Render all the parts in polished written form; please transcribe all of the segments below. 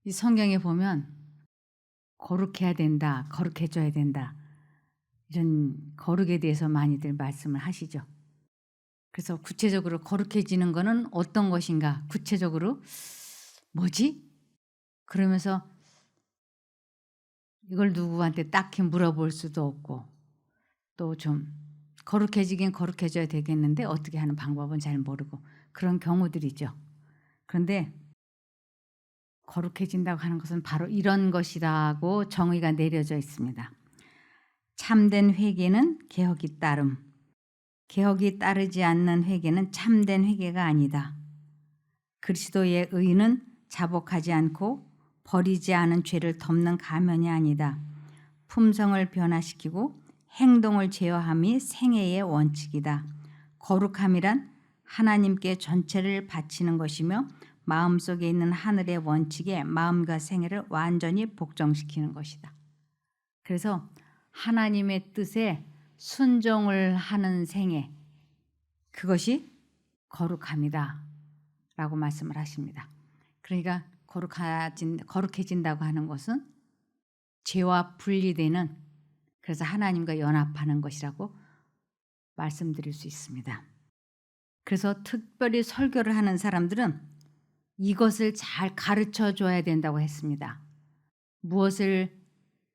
이 성경에 보면 거룩해야 된다, 거룩해져야 된다, 이런 거룩에 대해서 많이들 말씀을 하시죠. 그래서 구체적으로 거룩해지는 것은 어떤 것인가, 구체적으로 뭐지? 그러면서 이걸 누구한테 딱히 물어볼 수도 없고, 또 좀 거룩해지긴 거룩해져야 되겠는데 어떻게 하는 방법은 잘 모르고 그런 경우들이죠. 그런데 거룩해진다고 하는 것은 바로 이런 것이라고 정의가 내려져 있습니다. 참된 회개는 개혁이 따름, 개혁이 따르지 않는 회개는 참된 회개가 아니다. 그리스도의 의는 자복하지 않고 버리지 않은 죄를 덮는 가면이 아니다. 품성을 변화시키고 행동을 제어함이 생애의 원칙이다. 거룩함이란 하나님께 전체를 바치는 것이며 마음속에 있는 하늘의 원칙에 마음과 생애를 완전히 복종시키는 것이다. 그래서 하나님의 뜻에 순종을 하는 생애, 그것이 거룩함이다 라고 말씀을 하십니다. 그러니까 거룩해진다고 하는 것은 죄와 분리되는, 그래서 하나님과 연합하는 것이라고 말씀드릴 수 있습니다. 그래서 특별히 설교를 하는 사람들은 이것을 잘 가르쳐 줘야 된다고 했습니다. 무엇을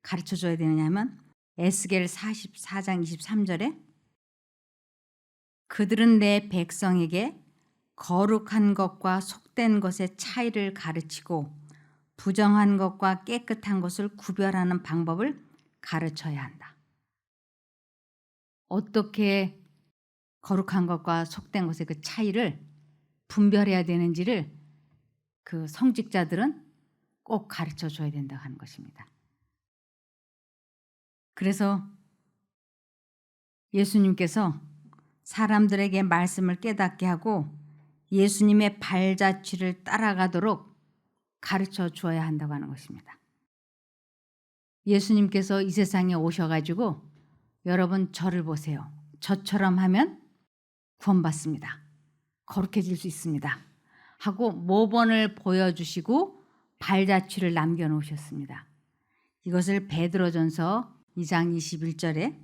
가르쳐 줘야 되느냐 하면 에스겔 44장 23절에 그들은 내 백성에게 거룩한 것과 속된 것의 차이를 가르치고 부정한 것과 깨끗한 것을 구별하는 방법을 가르쳐야 한다. 어떻게 거룩한 것과 속된 것의 그 차이를 분별해야 되는지를 그 성직자들은 꼭 가르쳐 줘야 된다고 하는 것입니다. 그래서 예수님께서 사람들에게 말씀을 깨닫게 하고 예수님의 발자취를 따라가도록 가르쳐 주어야 한다고 하는 것입니다. 예수님께서 이 세상에 오셔가지고 여러분 저를 보세요. 저처럼 하면 구원받습니다. 거룩해질 수 있습니다. 하고 모본을 보여주시고 발자취를 남겨놓으셨습니다. 이것을 베드로전서 2장 21절에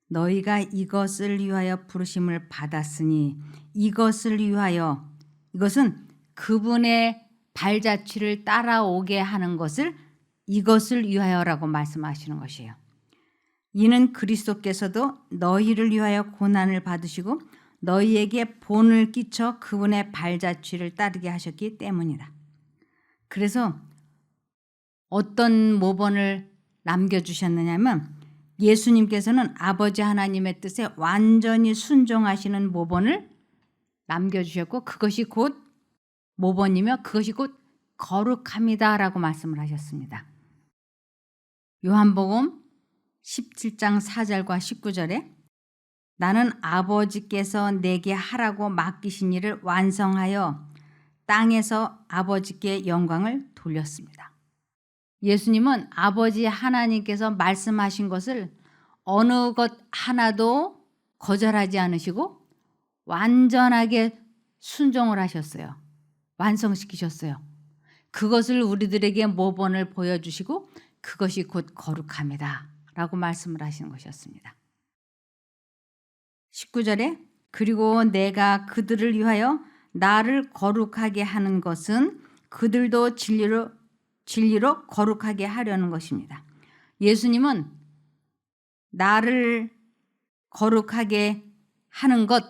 너희가 이것을 위하여 부르심을 받았으니 이것을 위하여, 이것은 그분의 발자취를 따라오게 하는 것을 이것을 위하여라고 말씀하시는 것이에요. 이는 그리스도께서도 너희를 위하여 고난을 받으시고 너희에게 본을 끼쳐 그분의 발자취를 따르게 하셨기 때문이다. 그래서 어떤 모본을 남겨주셨느냐면 예수님께서는 아버지 하나님의 뜻에 완전히 순종하시는 모본을 남겨주셨고 그것이 곧 모본이며 그것이 곧 거룩함이다 라고 말씀을 하셨습니다. 요한복음 17장 4절과 19절에 나는 아버지께서 내게 하라고 맡기신 일을 완성하여 땅에서 아버지께 영광을 돌렸습니다. 예수님은 아버지 하나님께서 말씀하신 것을 어느 것 하나도 거절하지 않으시고 완전하게 순종을 하셨어요. 완성시키셨어요. 그것을 우리들에게 모본을 보여주시고 그것이 곧 거룩함이다 라고 말씀을 하시는 것이었습니다. 19절에 그리고 내가 그들을 위하여 나를 거룩하게 하는 것은 그들도 진리로 거룩하게 하려는 것입니다. 예수님은 나를 거룩하게 하는 것,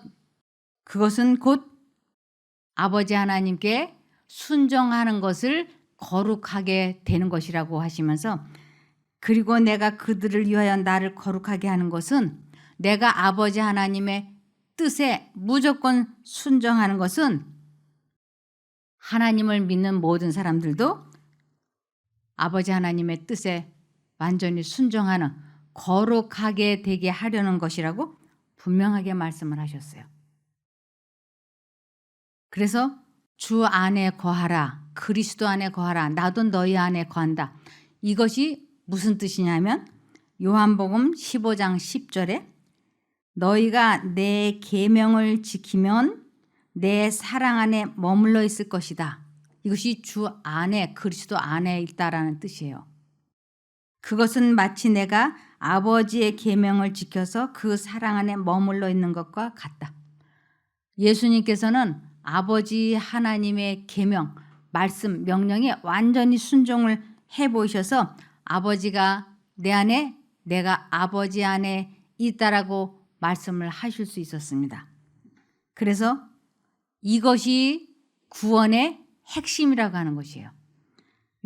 그것은 곧 아버지 하나님께 순종하는 것을 거룩하게 되는 것이라고 하시면서 그리고 내가 그들을 위하여 나를 거룩하게 하는 것은 내가 아버지 하나님의 뜻에 무조건 순종하는 것은 하나님을 믿는 모든 사람들도 아버지 하나님의 뜻에 완전히 순종하는 거룩하게 되게 하려는 것이라고 분명하게 말씀을 하셨어요. 그래서 주 안에 거하라, 그리스도 안에 거하라, 나도 너희 안에 거한다. 이것이 무슨 뜻이냐면 요한복음 15장 10절에 너희가 내 계명을 지키면 내 사랑 안에 머물러 있을 것이다. 이것이 주 안에 그리스도 안에 있다라는 뜻이에요. 그것은 마치 내가 아버지의 계명을 지켜서 그 사랑 안에 머물러 있는 것과 같다. 예수님께서는 아버지 하나님의 계명, 말씀, 명령에 완전히 순종을 해 보이셔서 아버지가 내 안에 내가 아버지 안에 있다라고 말씀을 하실 수 있었습니다. 그래서 이것이 구원의 핵심이라고 하는 것이에요.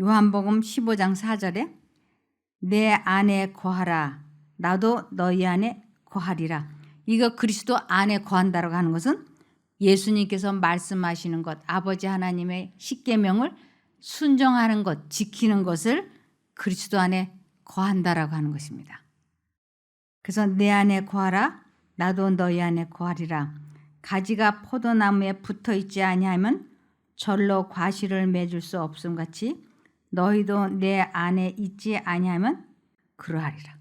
요한복음 15장 4절에 내 안에 거하라 나도 너희 안에 거하리라. 이거 그리스도 안에 거한다라고 하는 것은 예수님께서 말씀하시는 것, 아버지 하나님의 십계명을 순종하는 것, 지키는 것을 그리스도 안에 거한다라고 하는 것입니다. 그래서 내 안에 거하라 나도 너희 안에 거하리라. 가지가 포도나무에 붙어 있지 아니하면 절로 과실을 맺을 수 없음 같이 너희도 내 안에 있지 아니하면 그러하리라.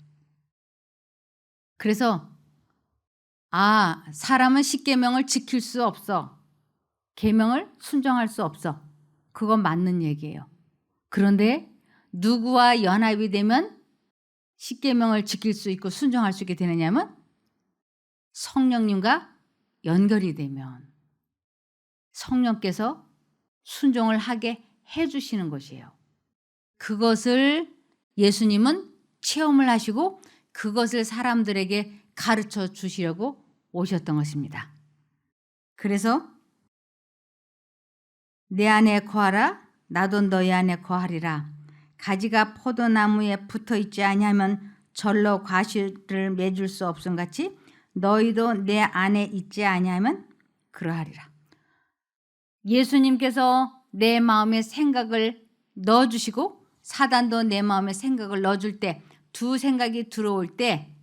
그래서 사람은 십계명을 지킬 수 없어. 계명을 순종할 수 없어. 그건 맞는 얘기예요. 그런데 누구와 연합이 되면 십계명을 지킬 수 있고 순종할 수 있게 되느냐면 성령님과 연결이 되면 성령께서 순종을 하게 해주시는 것이에요. 그것을 예수님은 체험을 하시고 그것을 사람들에게 가르쳐 주시려고 오셨던 것입니다. 그래서 내 안에 거하라 나도 너희 안에 거하리라. 가지가 포도나무에 붙어 있지 아니하면 절로 과실을 맺을 수 없음 같이 너희도 내 안에 있지 아니하면 그러하리라. 예수님께서 내 마음에 생각을 넣어주시고 사단도 내 마음에 생각을 넣어줄 때 두 생각이 들어올 때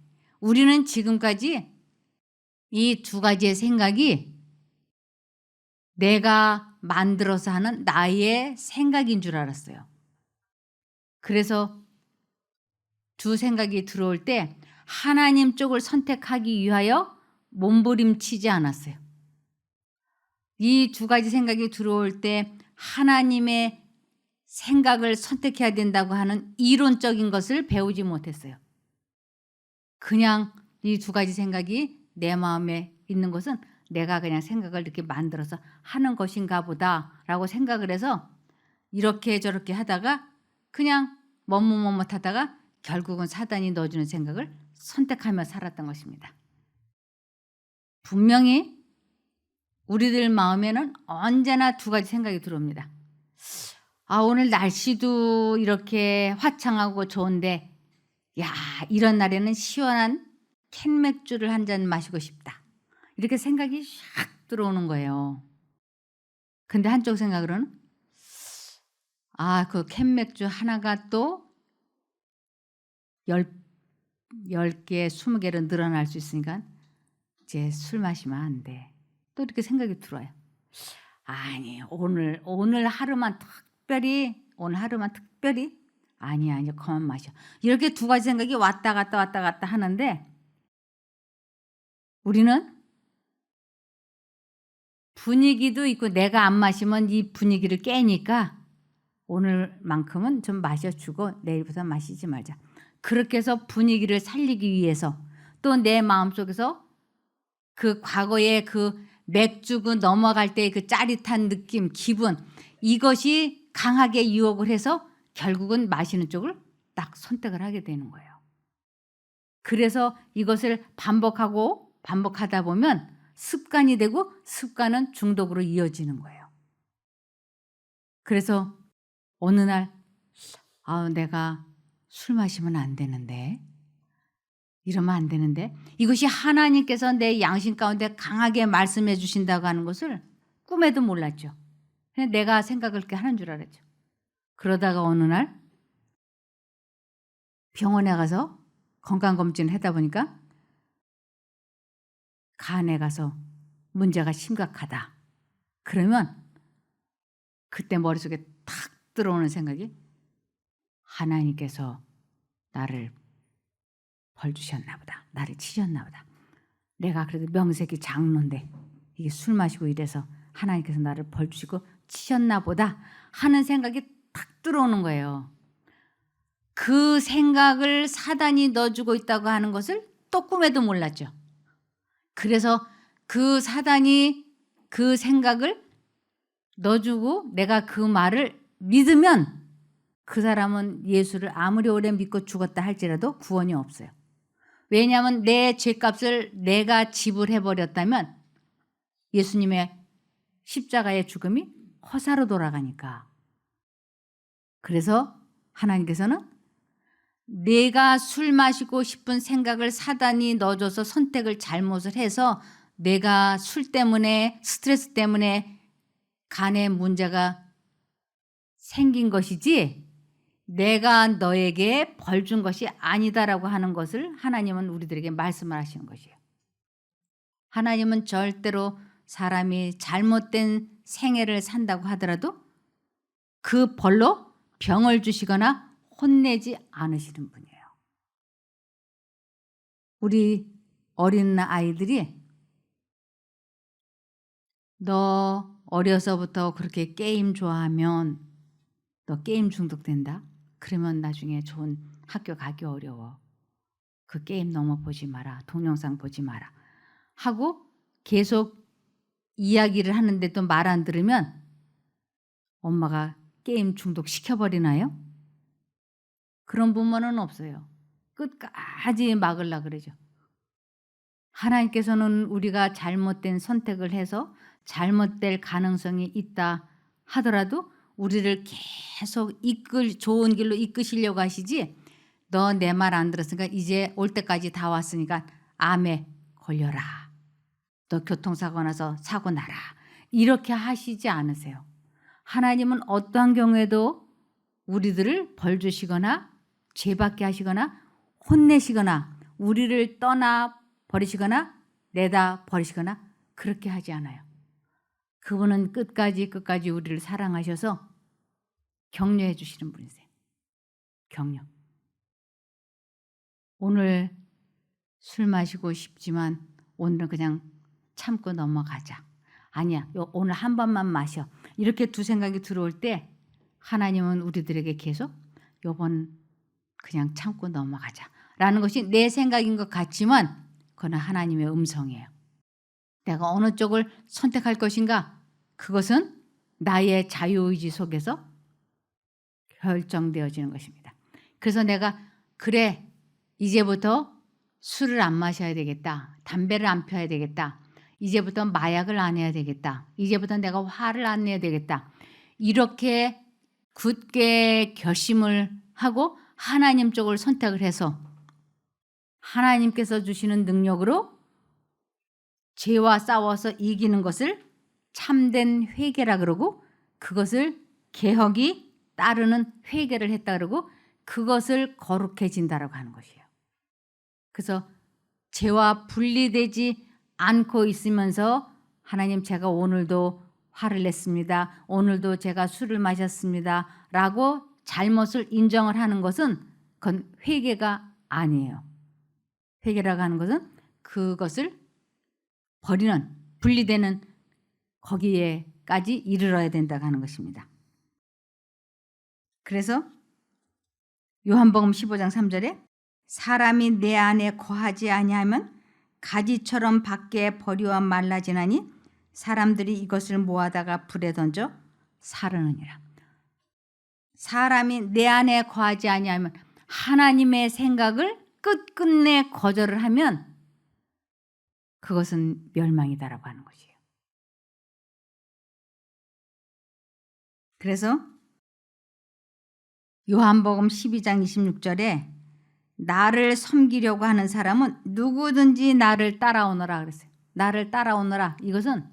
우리는 지금까지 이 두 가지의 생각이 내가 만들어서 하는 나의 생각인 줄 알았어요. 그래서 두 생각이 들어올 때 하나님 쪽을 선택하기 위하여 몸부림치지 않았어요. 이 두 가지 생각이 들어올 때 하나님의 생각을 선택해야 된다고 하는 이론적인 것을 배우지 못했어요. 그냥 이 두 가지 생각이 내 마음에 있는 것은 내가 그냥 생각을 이렇게 만들어서 하는 것인가 보다라고 생각을 해서 이렇게 저렇게 하다가 그냥 머뭇머뭇하다가 결국은 사단이 넣어주는 생각을 선택하며 살았던 것입니다. 분명히 우리들 마음에는 언제나 두 가지 생각이 들어옵니다. 오늘 날씨도 이렇게 화창하고 좋은데 이런 날에는 시원한 캔맥주를 한 잔 마시고 싶다. 이렇게 생각이 샥 들어오는 거예요. 근데 한쪽 생각으로는 그 캔맥주 하나가 또 10개, 20개로 늘어날 수 있으니까 이제 술 마시면 안 돼. 또 이렇게 생각이 들어요. 아니, 오늘 하루만 특별히 아니 그만 마셔. 이렇게 두 가지 생각이 왔다 갔다 하는데 우리는 분위기도 있고 내가 안 마시면 이 분위기를 깨니까 오늘만큼은 좀 마셔주고 내일부터 마시지 말자. 그렇게 해서 분위기를 살리기 위해서 또 내 마음속에서 그 과거의 그 맥주고 넘어갈 때 그 짜릿한 느낌, 기분 이것이 강하게 유혹을 해서 결국은 마시는 쪽을 딱 선택을 하게 되는 거예요. 그래서 이것을 반복하다 보면 습관이 되고 습관은 중독으로 이어지는 거예요. 그래서 어느 날 내가 술 마시면 안 되는데 이러면 안 되는데 이것이 하나님께서 내 양심 가운데 강하게 말씀해 주신다고 하는 것을 꿈에도 몰랐죠. 그냥 내가 생각을 그렇게 하는 줄 알았죠. 그러다가 어느 날 병원에 가서 건강검진을 하다 보니까 간에 가서 문제가 심각하다. 그러면 그때 머릿속에 탁 들어오는 생각이 하나님께서 나를 벌 주셨나 보다. 나를 치셨나 보다. 내가 그래도 명색이 장로인데 이게 술 마시고 이래서 하나님께서 나를 벌 주시고 치셨나 보다 하는 생각이 탁 들어오는 거예요. 그 생각을 사단이 넣어주고 있다고 하는 것을 또 꿈에도 몰랐죠. 그래서 그 사단이 그 생각을 넣어주고 내가 그 말을 믿으면 그 사람은 예수를 아무리 오래 믿고 죽었다 할지라도 구원이 없어요. 왜냐하면 내 죄값을 내가 지불해버렸다면 예수님의 십자가의 죽음이 허사로 돌아가니까. 그래서 하나님께서는 내가 술 마시고 싶은 생각을 사단이 넣어줘서 선택을 잘못을 해서 내가 술 때문에 스트레스 때문에 간에 문제가 생긴 것이지 내가 너에게 벌 준 것이 아니다라고 하는 것을 하나님은 우리들에게 말씀을 하시는 것이에요. 하나님은 절대로 사람이 잘못된 생애를 산다고 하더라도 그 벌로 병을 주시거나 혼내지 않으시는 분이에요. 우리 어린 아이들이 너 어려서부터 그렇게 게임 좋아하면 너 게임 중독된다? 그러면 나중에 좋은 학교 가기 어려워. 그 게임 너무 보지 마라. 동영상 보지 마라. 하고 계속 이야기를 하는데도 말 안 들으면 엄마가 게임 중독 시켜버리나요? 그런 부모는 없어요. 끝까지 막으려고 그러죠. 하나님께서는 우리가 잘못된 선택을 해서 잘못될 가능성이 있다 하더라도 우리를 계속 좋은 길로 이끄시려고 하시지 너 내 말 안 들었으니까 이제 올 때까지 다 왔으니까 암에 걸려라. 너 교통사고 나서 사고 나라. 이렇게 하시지 않으세요. 하나님은 어떠한 경우에도 우리들을 벌 주시거나 죄받게 하시거나 혼내시거나 우리를 떠나 버리시거나 내다 버리시거나 그렇게 하지 않아요. 그분은 끝까지 우리를 사랑하셔서 격려해 주시는 분이세요. 격려. 오늘 술 마시고 싶지만 오늘은 그냥 참고 넘어가자. 아니야. 오늘 한 번만 마셔. 이렇게 두 생각이 들어올 때 하나님은 우리들에게 계속 요번 그냥 참고 넘어가자. 라는 것이 내 생각인 것 같지만 그건 하나님의 음성이에요. 내가 어느 쪽을 선택할 것인가? 그것은 나의 자유의지 속에서 결정되어지는 것입니다. 그래서 내가 그래 이제부터 술을 안 마셔야 되겠다. 담배를 안 펴야 되겠다. 이제부터 마약을 안 해야 되겠다. 이제부터 내가 화를 안 내야 되겠다. 이렇게 굳게 결심을 하고 하나님 쪽을 선택을 해서 하나님께서 주시는 능력으로 죄와 싸워서 이기는 것을 참된 회개라 그러고 그것을 개혁이 따르는 회개를 했다 그러고 그것을 거룩해진다라고 하는 것이에요. 그래서 죄와 분리되지 않고 있으면서 하나님 제가 오늘도 화를 냈습니다. 오늘도 제가 술을 마셨습니다. 라고 잘못을 인정을 하는 것은 그건 회개가 아니에요. 회개라고 하는 것은 그것을 버리는 분리되는 거기에까지 이르러야 된다고 하는 것입니다. 그래서 요한복음 15장 3절에 사람이 내 안에 거하지 아니하면 가지처럼 밖에 버리와 말라지나니 사람들이 이것을 모아다가 불에 던져 사르느니라. 사람이 내 안에 거하지 아니하면 하나님의 생각을 끝끝내 거절을 하면 그것은 멸망이다라고 하는 것이에요. 그래서 요한복음 12장 26절에 나를 섬기려고 하는 사람은 누구든지 나를 따라오너라 그랬어요. 나를 따라오너라. 이것은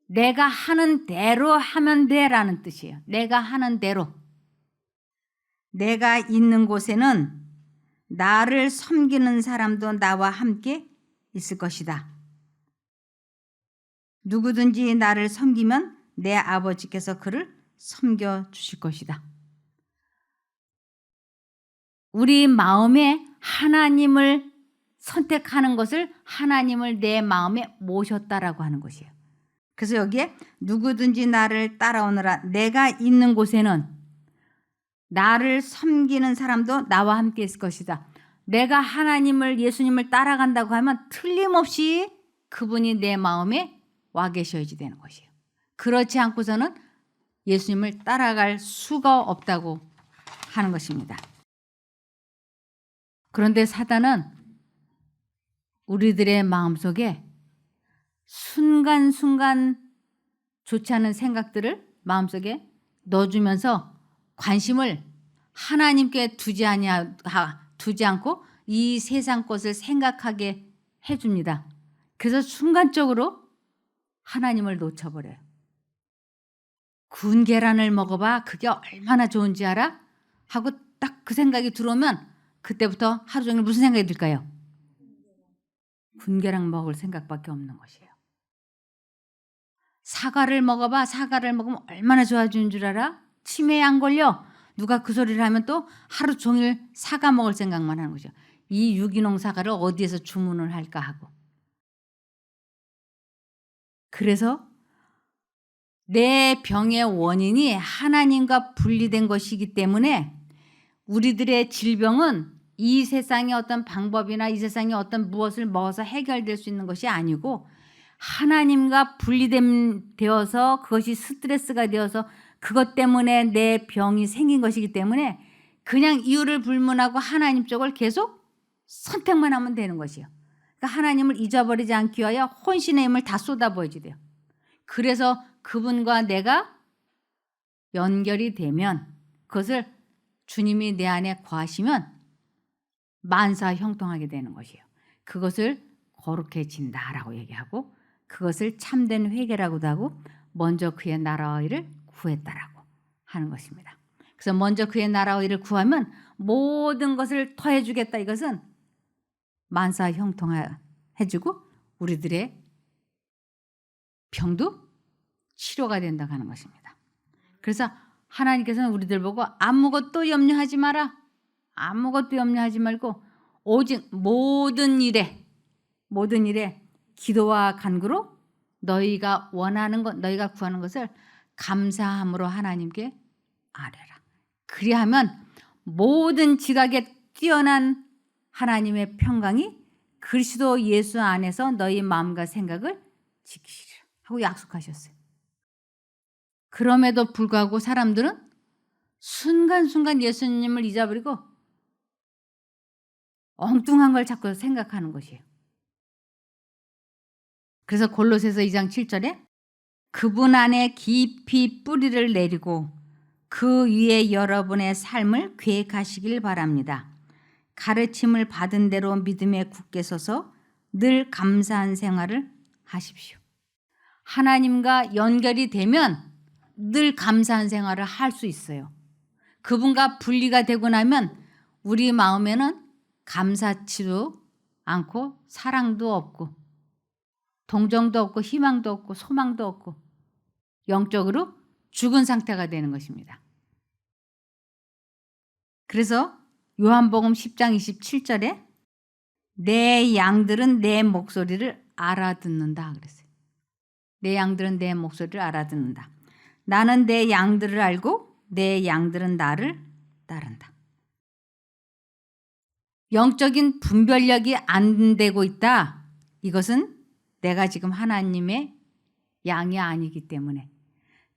내가 하는 대로 하면 돼라는 뜻이에요. 내가 하는 대로. 내가 있는 곳에는 나를 섬기는 사람도 나와 함께 있을 것이다. 누구든지 나를 섬기면 내 아버지께서 그를 섬겨 주실 것이다. 우리 마음에 하나님을 선택하는 것을 하나님을 내 마음에 모셨다라고 하는 것이에요. 그래서 여기에 누구든지 나를 따라오느라 내가 있는 곳에는 나를 섬기는 사람도 나와 함께 있을 것이다. 내가 하나님을 예수님을 따라간다고 하면 틀림없이 그분이 내 마음에 와 계셔야지 되는 것이에요. 그렇지 않고서는 예수님을 따라갈 수가 없다고 하는 것입니다. 그런데 사단은 우리들의 마음속에 순간순간 좋지 않은 생각들을 마음속에 넣어주면서 관심을 하나님께 두지 않고 이 세상 것을 생각하게 해줍니다. 그래서 순간적으로 하나님을 놓쳐버려요. 구운 계란을 먹어봐. 그게 얼마나 좋은지 알아? 하고 딱 그 생각이 들어오면 그때부터 하루 종일 무슨 생각이 들까요? 구운 계란 먹을 생각밖에 없는 것이에요. 사과를 먹어봐. 사과를 먹으면 얼마나 좋아지는 줄 알아? 치매에 안 걸려. 누가 그 소리를 하면 또 하루 종일 사과 먹을 생각만 하는 거죠. 이 유기농 사과를 어디에서 주문을 할까 하고. 그래서 내 병의 원인이 하나님과 분리된 것이기 때문에 우리들의 질병은 이 세상의 어떤 방법이나 이 세상의 어떤 무엇을 먹어서 해결될 수 있는 것이 아니고 하나님과 분리되어서 그것이 스트레스가 되어서 그것 때문에 내 병이 생긴 것이기 때문에 그냥 이유를 불문하고 하나님 쪽을 계속 선택만 하면 되는 것이에요. 그러니까 하나님을 잊어버리지 않기 위하여 혼신의 힘을 다 쏟아부어야지 돼요. 그래서 그분과 내가 연결이 되면 그것을 주님이 내 안에 거하시면 만사 형통하게 되는 것이에요. 그것을 거룩해진다라고 얘기하고 그것을 참된 회개라고도 하고 먼저 그의 나라와 의를 구했다라고 하는 것입니다. 그래서 먼저 그의 나라와 의를 구하면 모든 것을 더해 주겠다. 이것은 만사 형통해주고 우리들의 병도 치료가 된다고 하는 것입니다. 그래서 하나님께서는 우리들 보고 아무것도 염려하지 마라. 아무것도 염려하지 말고 오직 모든 일에 기도와 간구로 너희가 원하는 것, 너희가 구하는 것을 감사함으로 하나님께 아뢰라. 그리하면 모든 지각에 뛰어난 하나님의 평강이 그리스도 예수 안에서 너희 마음과 생각을 지키시리라 하고 약속하셨어요. 그럼에도 불구하고 사람들은 순간순간 예수님을 잊어버리고 엉뚱한 걸 자꾸 생각하는 것이에요. 그래서 골로새서 2장 7절에 그분 안에 깊이 뿌리를 내리고 그 위에 여러분의 삶을 계획하시길 바랍니다. 가르침을 받은 대로 믿음에 굳게 서서 늘 감사한 생활을 하십시오. 하나님과 연결이 되면 늘 감사한 생활을 할 수 있어요. 그분과 분리가 되고 나면 우리 마음에는 감사치도 않고 사랑도 없고 동정도 없고 희망도 없고 소망도 없고 영적으로 죽은 상태가 되는 것입니다. 그래서 요한복음 10장 27절에 내 양들은 내 목소리를 알아듣는다 그랬어요. 내 양들은 내 목소리를 알아듣는다. 나는 내 양들을 알고 내 양들은 나를 따른다. 영적인 분별력이 안 되고 있다. 이것은 내가 지금 하나님의 양이 아니기 때문에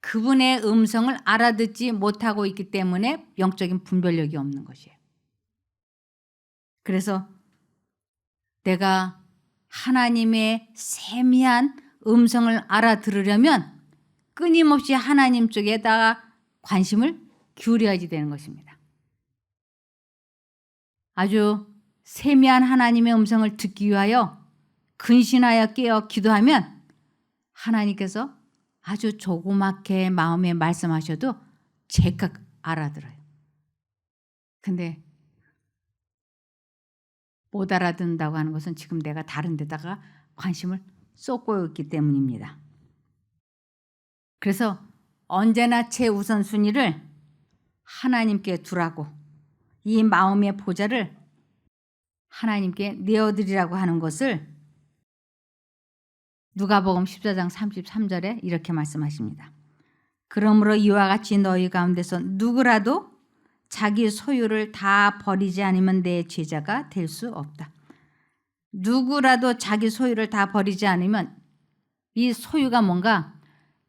그분의 음성을 알아듣지 못하고 있기 때문에 영적인 분별력이 없는 것이에요. 그래서 내가 하나님의 세미한 음성을 알아들으려면 끊임없이 하나님 쪽에다가 관심을 기울여야지 되는 것입니다. 아주 세미한 하나님의 음성을 듣기 위하여 근신하여 깨어 기도하면 하나님께서 아주 조그맣게 마음에 말씀하셔도 제각 알아들어요. 근데 못 알아듣는다고 하는 것은 지금 내가 다른 데다가 관심을 쏟고 있기 때문입니다. 그래서 언제나 최우선순위를 하나님께 두라고 이 마음의 보좌를 하나님께 내어드리라고 하는 것을 누가복음 14장 33절에 이렇게 말씀하십니다. 그러므로 이와 같이 너희 가운데서 누구라도 자기 소유를 다 버리지 않으면 내 제자가 될 수 없다. 누구라도 자기 소유를 다 버리지 않으면, 이 소유가 뭔가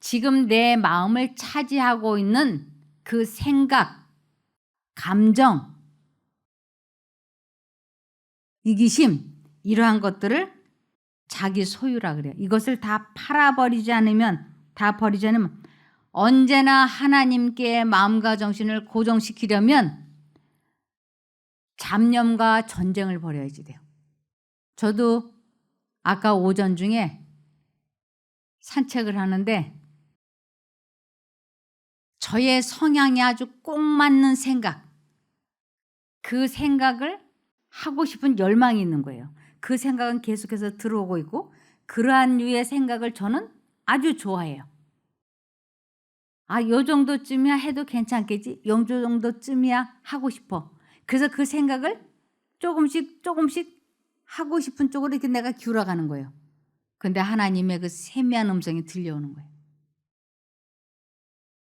지금 내 마음을 차지하고 있는 그 생각, 감정, 이기심, 이러한 것들을 자기 소유라 그래요. 이것을 다 팔아버리지 않으면, 다 버리지 않으면 언제나 하나님께 마음과 정신을 고정시키려면 잡념과 전쟁을 벌여야지 돼요. 저도 아까 오전 중에 산책을 하는데 저의 성향이 아주 꼭 맞는 생각, 그 생각을 하고 싶은 열망이 있는 거예요. 그 생각은 계속해서 들어오고 있고, 그러한 류의 생각을 저는 아주 좋아해요. 요 정도쯤이야 해도 괜찮겠지, 요 정도쯤이야 하고 싶어. 그래서 그 생각을 조금씩 하고 싶은 쪽으로 이렇게 내가 기울어가는 거예요. 근데 하나님의 그 세미한 음성이 들려오는 거예요.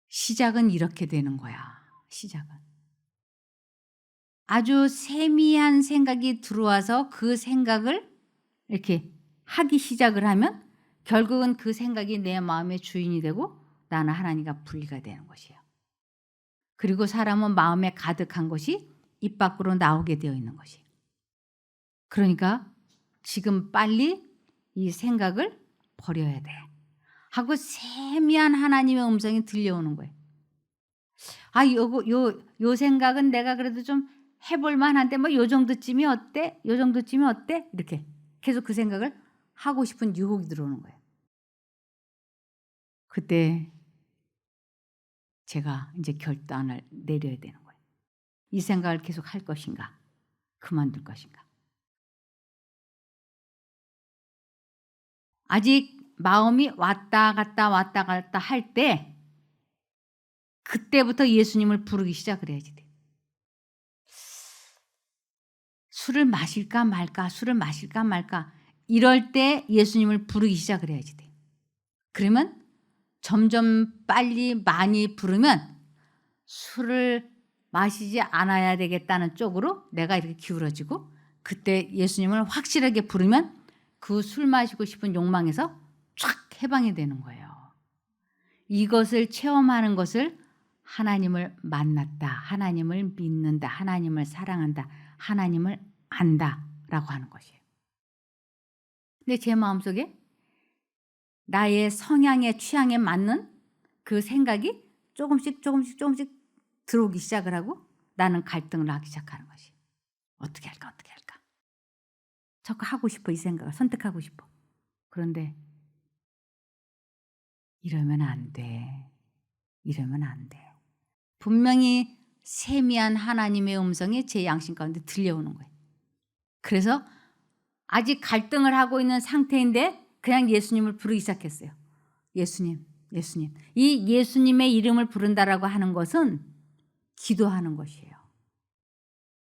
시작은 이렇게 되는 거야. 시작은 아주 세미한 생각이 들어와서 그 생각을 이렇게 하기 시작을 하면 결국은 그 생각이 내 마음의 주인이 되고 나는 하나님과 분리가 되는 것이에요. 그리고 사람은 마음에 가득한 것이 입 밖으로 나오게 되어 있는 것이에요. 그러니까 지금 빨리 이 생각을 버려야 돼 하고 세미한 하나님의 음성이 들려오는 거예요. 요 생각은 내가 그래도 좀 해볼 만한데 뭐 요 정도쯤이 어때? 요 정도쯤이 어때? 이렇게 계속 그 생각을 하고 싶은 유혹이 들어오는 거예요. 그때 제가 이제 결단을 내려야 되는 거예요. 이 생각을 계속 할 것인가? 그만둘 것인가? 아직 마음이 왔다 갔다 할 때 그때부터 예수님을 부르기 시작을 해야지 돼. 술을 마실까 말까, 술을 마실까 말까, 이럴 때 예수님을 부르기 시작을 해야지 돼. 그러면 점점 빨리 많이 부르면 술을 마시지 않아야 되겠다는 쪽으로 내가 이렇게 기울어지고, 그때 예수님을 확실하게 부르면 그 술 마시고 싶은 욕망에서 쫙 해방이 되는 거예요. 이것을 체험하는 것을 하나님을 만났다, 하나님을 믿는다, 하나님을 사랑한다, 하나님을 안다라고 하는 것이에요. 근데 제 마음속에 나의 성향의 취향에 맞는 그 생각이 조금씩 들어오기 시작을 하고 나는 갈등을 하기 시작하는 것이. 어떻게 할까? 자꾸 하고 싶어, 이 생각을 선택하고 싶어. 그런데 이러면 안 돼. 분명히 세미한 하나님의 음성이 제 양심 가운데 들려오는 거예요. 그래서 아직 갈등을 하고 있는 상태인데 그냥 예수님을 부르기 시작했어요. 예수님. 이 예수님의 이름을 부른다라고 하는 것은 기도하는 것이에요.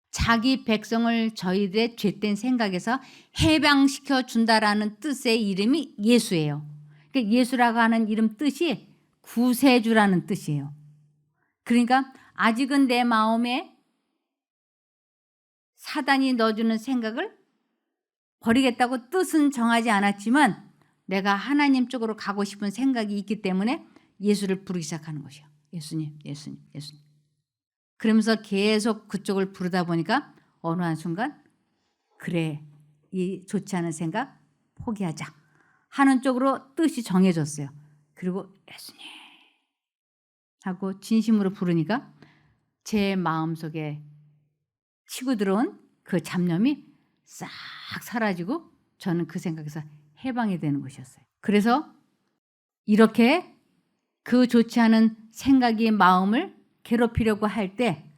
자기 백성을 저희들의 죄된 생각에서 해방시켜 준다라는 뜻의 이름이 예수예요. 그러니까 예수라고 하는 이름 뜻이 구세주라는 뜻이에요. 그러니까 아직은 내 마음에 사단이 넣어주는 생각을 버리겠다고 뜻은 정하지 않았지만 내가 하나님 쪽으로 가고 싶은 생각이 있기 때문에 예수를 부르기 시작하는 것이에요. 예수님. 그러면서 계속 그쪽을 부르다 보니까 어느 한순간 그래, 이 좋지 않은 생각 포기하자 하는 쪽으로 뜻이 정해졌어요. 그리고 예수님 하고 진심으로 부르니까 제 마음속에 치고 들어온 그 잡념이 싹 사라지고 저는 그 생각에서 해방이 되는 것이었어요. 그래서 이렇게 그 좋지 않은 생각이 마음을 괴롭히려고 할 때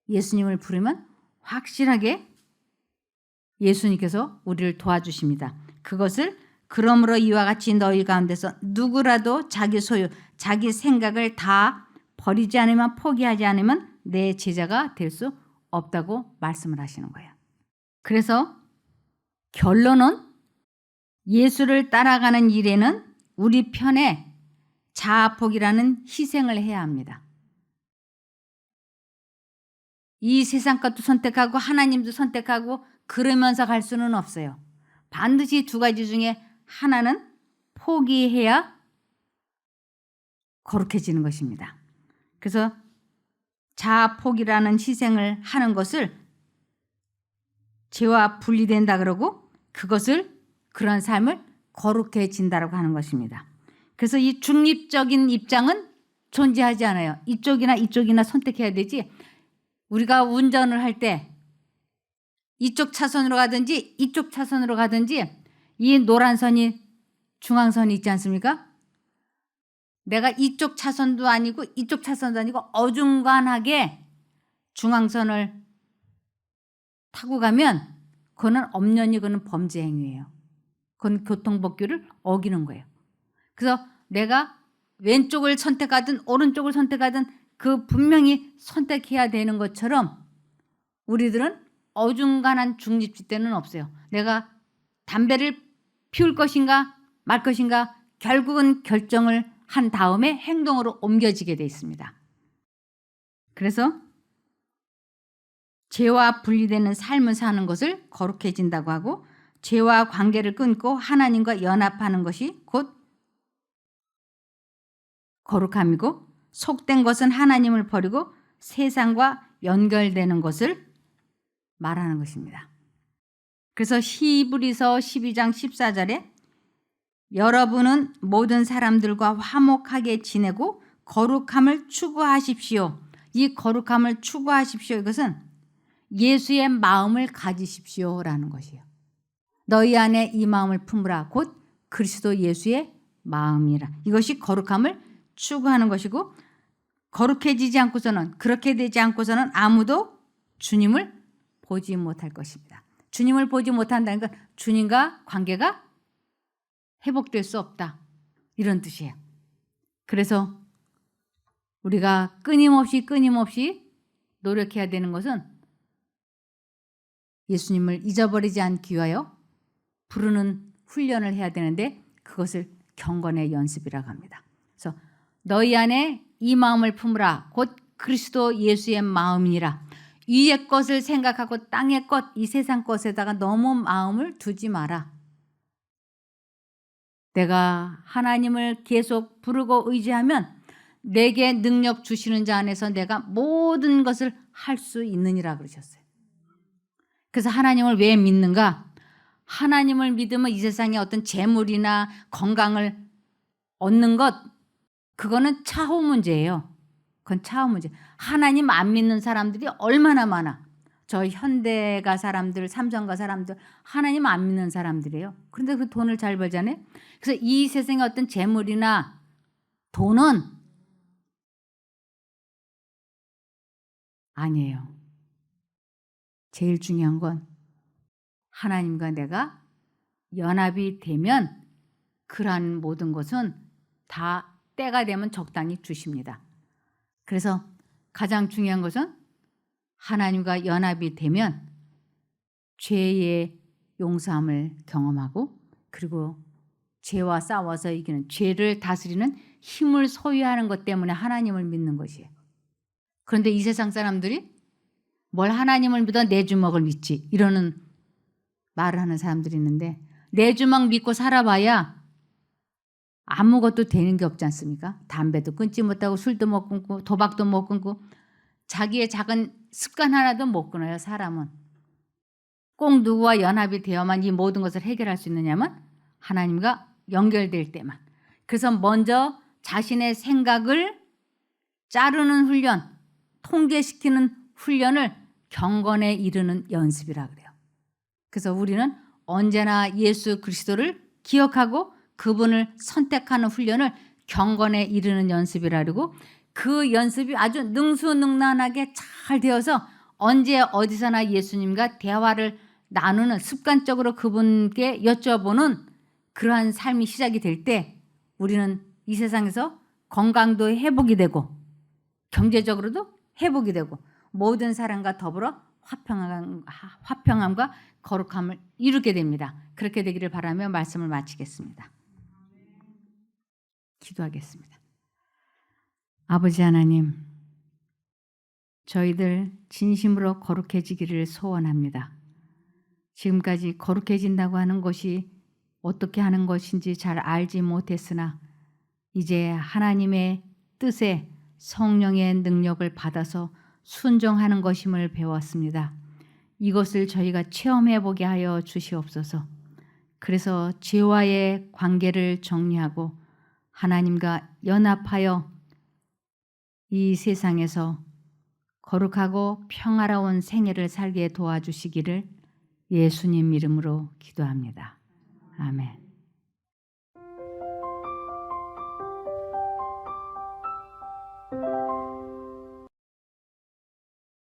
예수님을 부르면 확실하게 예수님께서 우리를 도와주십니다. 그것을 그러므로 이와 같이 너희 가운데서 누구라도 자기 소유, 자기 생각을 다 버리지 않으면, 포기하지 않으면 내 제자가 될 수 없다고 말씀을 하시는 거예요. 그래서 결론은 예수를 따라가는 일에는 우리 편에 자아폭이라는 희생을 해야 합니다. 이 세상 것도 선택하고 하나님도 선택하고 그러면서 갈 수는 없어요. 반드시 두 가지 중에 하나는 포기해야 거룩해지는 것입니다. 그래서 자아폭이라는 희생을 하는 것을 죄와 분리된다 그러고 그것을 그런 삶을 거룩해진다라고 하는 것입니다. 그래서 이 중립적인 입장은 존재하지 않아요. 이쪽이나 이쪽이나 선택해야 되지. 우리가 운전을 할 때 이쪽 차선으로 가든지 이쪽 차선으로 가든지 이 노란 선이 중앙선이 있지 않습니까? 내가 이쪽 차선도 아니고 이쪽 차선도 아니고 어중간하게 중앙선을 타고 가면 그거는 엄연히 그거는 범죄 행위예요. 그건 교통법규를 어기는 거예요. 그래서 내가 왼쪽을 선택하든 오른쪽을 선택하든 그 분명히 선택해야 되는 것처럼 우리들은 어중간한 중립지대는 없어요. 내가 담배를 피울 것인가 말 것인가 결국은 결정을 한 다음에 행동으로 옮겨지게 돼 있습니다. 그래서 죄와 분리되는 삶을 사는 것을 거룩해진다고 하고 죄와 관계를 끊고 하나님과 연합하는 것이 곧 거룩함이고 속된 것은 하나님을 버리고 세상과 연결되는 것을 말하는 것입니다. 그래서 히브리서 12장 14절에 여러분은 모든 사람들과 화목하게 지내고 거룩함을 추구하십시오. 이 거룩함을 추구하십시오. 이것은 예수의 마음을 가지십시오라는 것이에요. 너희 안에 이 마음을 품으라. 곧 그리스도 예수의 마음이라. 이것이 거룩함을 추구하는 것이고 거룩해지지 않고서는 그렇게 되지 않고서는 아무도 주님을 보지 못할 것입니다. 주님을 보지 못한다는 건 주님과 관계가 회복될 수 없다. 이런 뜻이에요. 그래서 우리가 끊임없이 노력해야 되는 것은 예수님을 잊어버리지 않기 위하여 부르는 훈련을 해야 되는데 그것을 경건의 연습이라고 합니다. 그래서 너희 안에 이 마음을 품으라. 곧 그리스도 예수의 마음이니라. 위의 것을 생각하고 땅의 것, 이 세상 것에다가 너무 마음을 두지 마라. 내가 하나님을 계속 부르고 의지하면 내게 능력 주시는 자 안에서 내가 모든 것을 할 수 있느니라 그러셨어요. 그래서 하나님을 왜 믿는가? 하나님을 믿으면 이 세상에 어떤 재물이나 건강을 얻는 것 그거는 차후 문제예요. 그건 차후 문제. 하나님 안 믿는 사람들이 얼마나 많아. 저 현대가 사람들, 삼성가 사람들 하나님 안 믿는 사람들이에요. 그런데 그 돈을 잘 벌잖아요. 그래서 이 세상에 어떤 재물이나 돈은 아니에요. 제일 중요한 건 하나님과 내가 연합이 되면 그러한 모든 것은 다 때가 되면 적당히 주십니다. 그래서 가장 중요한 것은 하나님과 연합이 되면 죄의 용서함을 경험하고 그리고 죄와 싸워서 이기는 죄를 다스리는 힘을 소유하는 것 때문에 하나님을 믿는 것이에요. 그런데 이 세상 사람들이 뭘 하나님을 믿어 내 주먹을 믿지 이러는 말을 하는 사람들이 있는데 내 주먹 믿고 살아봐야 아무것도 되는 게 없지 않습니까? 담배도 끊지 못하고 술도 못 끊고 도박도 못 끊고 자기의 작은 습관 하나도 못 끊어요. 사람은. 꼭 누구와 연합이 되어만 이 모든 것을 해결할 수 있느냐면 하나님과 연결될 때만. 그래서 먼저 자신의 생각을 자르는 훈련, 통제시키는 훈련을 경건에 이르는 연습이라 그래요. 그래서 우리는 언제나 예수 그리스도를 기억하고 그분을 선택하는 훈련을 경건에 이르는 연습이라 그러고 그 연습이 아주 능수능란하게 잘 되어서 언제 어디서나 예수님과 대화를 나누는 습관적으로 그분께 여쭤보는 그러한 삶이 시작이 될 때 우리는 이 세상에서 건강도 회복이 되고 경제적으로도 회복이 되고 모든 사람과 더불어 화평함과 거룩함을 이루게 됩니다. 그렇게 되기를 바라며 말씀을 마치겠습니다. 기도하겠습니다. 아버지 하나님, 저희들 진심으로 거룩해지기를 소원합니다. 지금까지 거룩해진다고 하는 것이 어떻게 하는 것인지 잘 알지 못했으나 이제 하나님의 뜻에 성령의 능력을 받아서 순종하는 것임을 배웠습니다. 이것을 저희가 체험해 보게 하여 주시옵소서. 그래서 죄와의 관계를 정리하고 하나님과 연합하여 이 세상에서 거룩하고 평화로운 생애를 살게 도와주시기를 예수님 이름으로 기도합니다. 아멘.